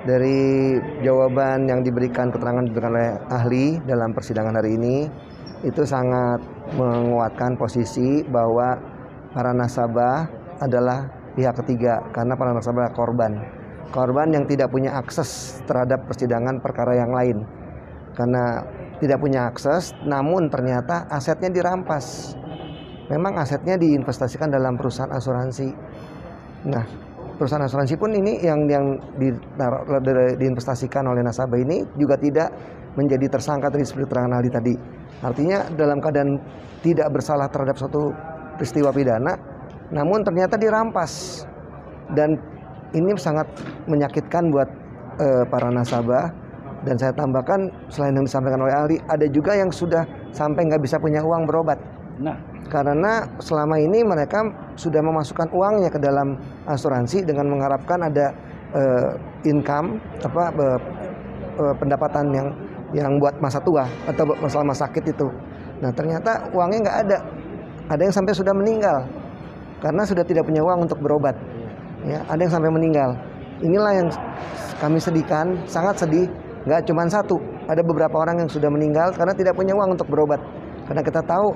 Dari jawaban yang diberikan, keterangan diberikan oleh ahli dalam persidangan hari ini, itu sangat menguatkan posisi bahwa para nasabah adalah pihak ketiga, karena para nasabah korban yang tidak punya akses terhadap persidangan perkara yang lain, karena tidak punya akses, namun ternyata asetnya dirampas. Memang asetnya diinvestasikan dalam perusahaan asuransi. Nah, perusahaan asuransi pun ini yang diinvestasikan oleh nasabah ini juga tidak menjadi tersangka tadi seperti keterangan ahli tadi. Artinya dalam keadaan tidak bersalah terhadap suatu peristiwa pidana, namun ternyata dirampas. Dan ini sangat menyakitkan buat para nasabah. Dan saya tambahkan, selain yang disampaikan oleh ahli, ada juga yang sudah sampai nggak bisa punya uang berobat. Karena selama ini mereka sudah memasukkan uangnya ke dalam asuransi dengan mengharapkan ada income, pendapatan yang buat masa tua atau selama sakit itu. Nah, ternyata uangnya nggak ada. Ada yang sampai sudah meninggal karena sudah tidak punya uang untuk berobat. Ya, ada yang sampai meninggal. Inilah yang kami sedihkan, sangat sedih. Nggak cuma satu, ada beberapa orang yang sudah meninggal karena tidak punya uang untuk berobat. Karena kita tahu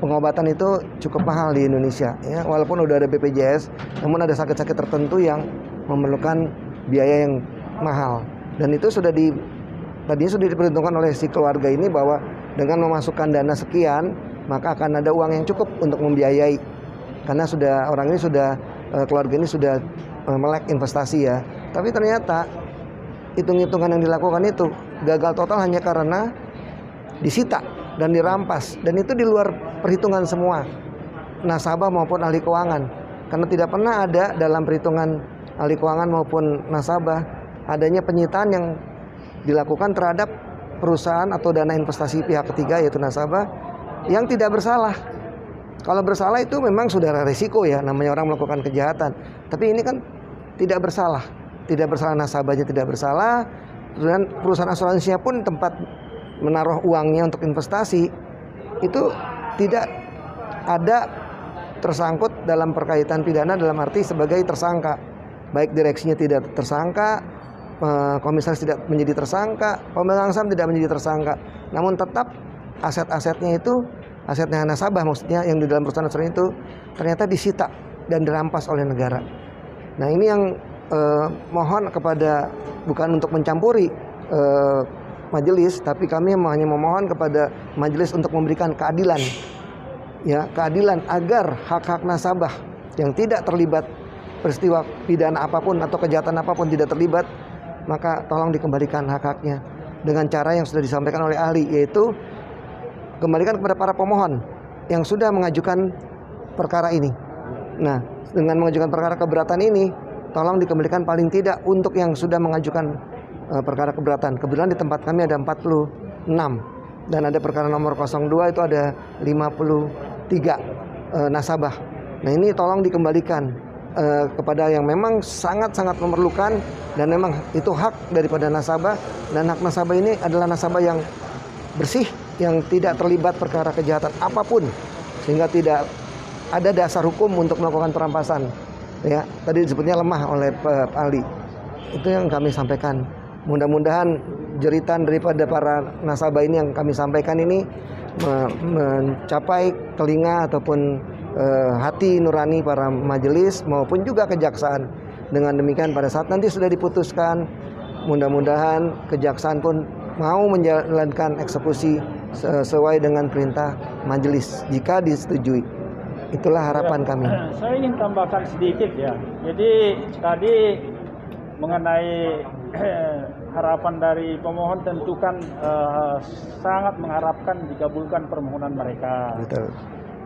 pengobatan itu cukup mahal di Indonesia, ya, walaupun udah ada BPJS, namun ada sakit-sakit tertentu yang memerlukan biaya yang mahal. Dan itu tadinya sudah diperhitungkan oleh si keluarga ini bahwa dengan memasukkan dana sekian, maka akan ada uang yang cukup untuk membiayai. Karena keluarga ini sudah melek investasi, ya. Tapi ternyata hitung-hitungan yang dilakukan itu gagal total hanya karena disita dan dirampas, dan itu di luar perhitungan semua nasabah maupun ahli keuangan, karena tidak pernah ada dalam perhitungan ahli keuangan maupun nasabah adanya penyitaan yang dilakukan terhadap perusahaan atau dana investasi pihak ketiga, yaitu nasabah yang tidak bersalah. Kalau bersalah itu memang sudah resiko, ya, namanya orang melakukan kejahatan. Tapi ini kan tidak bersalah nasabahnya tidak bersalah, dan perusahaan asuransinya pun tempat menaruh uangnya untuk investasi itu tidak ada tersangkut dalam perkaitan pidana, dalam arti sebagai tersangka. Baik direksinya tidak tersangka, komisaris tidak menjadi tersangka, pemegang saham tidak menjadi tersangka. Namun tetap aset-asetnya itu, asetnya nasabah maksudnya yang di dalam perusahaan asuransi itu ternyata disita dan dirampas oleh negara. Nah, ini yang mohon kepada, bukan untuk mencampuri majelis, tapi kami hanya memohon kepada majelis untuk memberikan keadilan, ya, keadilan agar hak-hak nasabah yang tidak terlibat peristiwa pidana apapun atau kejahatan apapun tidak terlibat, maka tolong dikembalikan hak-haknya dengan cara yang sudah disampaikan oleh ahli, yaitu kembalikan kepada para pemohon yang sudah mengajukan perkara ini. Nah, dengan mengajukan perkara keberatan ini, tolong dikembalikan paling tidak untuk yang sudah mengajukan perkara keberatan. Kebetulan di tempat kami ada 46 dan ada perkara nomor 02 itu ada 53 nasabah. Nah, ini tolong dikembalikan kepada yang memang sangat-sangat memerlukan, dan memang itu hak daripada nasabah, dan hak nasabah ini adalah nasabah yang bersih, yang tidak terlibat perkara kejahatan apapun, sehingga tidak ada dasar hukum untuk melakukan perampasan. Ya, tadi disebutnya lemah oleh Pak ahli. Itu yang kami sampaikan. Mudah-mudahan jeritan daripada para nasabah ini yang kami sampaikan ini mencapai telinga ataupun hati nurani para majelis maupun juga kejaksaan. Dengan demikian pada saat nanti sudah diputuskan, mudah-mudahan kejaksaan pun mau menjalankan eksekusi sesuai dengan perintah majelis jika disetujui. Itulah harapan kami. Saya ingin tambahkan sedikit, ya. Jadi tadi mengenai harapan dari pemohon, tentu kan sangat mengharapkan dikabulkan permohonan mereka. Betul.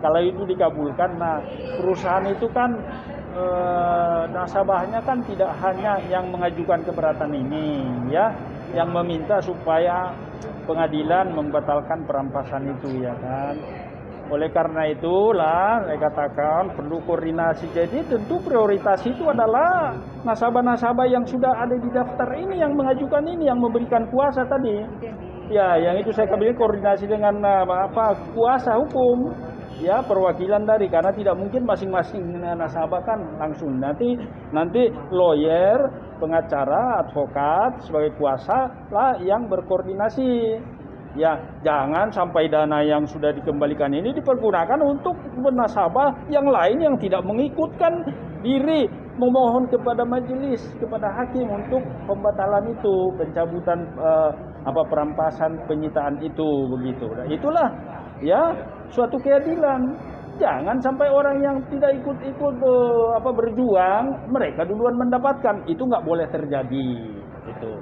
Kalau itu dikabulkan, nah perusahaan itu kan nasabahnya kan tidak hanya yang mengajukan keberatan ini, ya, yang meminta supaya pengadilan membatalkan perampasan itu, ya kan. Oleh karena itulah saya katakan perlu koordinasi. Jadi tentu prioritas itu adalah nasabah-nasabah yang sudah ada di daftar ini, yang mengajukan ini, yang memberikan kuasa tadi. Ya, yang itu saya kembali koordinasi dengan kuasa hukum ya perwakilan dari, karena tidak mungkin masing-masing nasabah kan langsung, nanti lawyer, pengacara, advokat sebagai kuasa lah yang berkoordinasi. Ya, jangan sampai dana yang sudah dikembalikan ini dipergunakan untuk nasabah yang lain yang tidak mengikutkan diri memohon kepada majelis, kepada hakim untuk pembatalan itu, pencabutan perampasan, penyitaan itu, begitu. Nah, itulah ya suatu keadilan. Jangan sampai orang yang tidak ikut berjuang mereka duluan mendapatkan. Itu nggak boleh terjadi. Itu.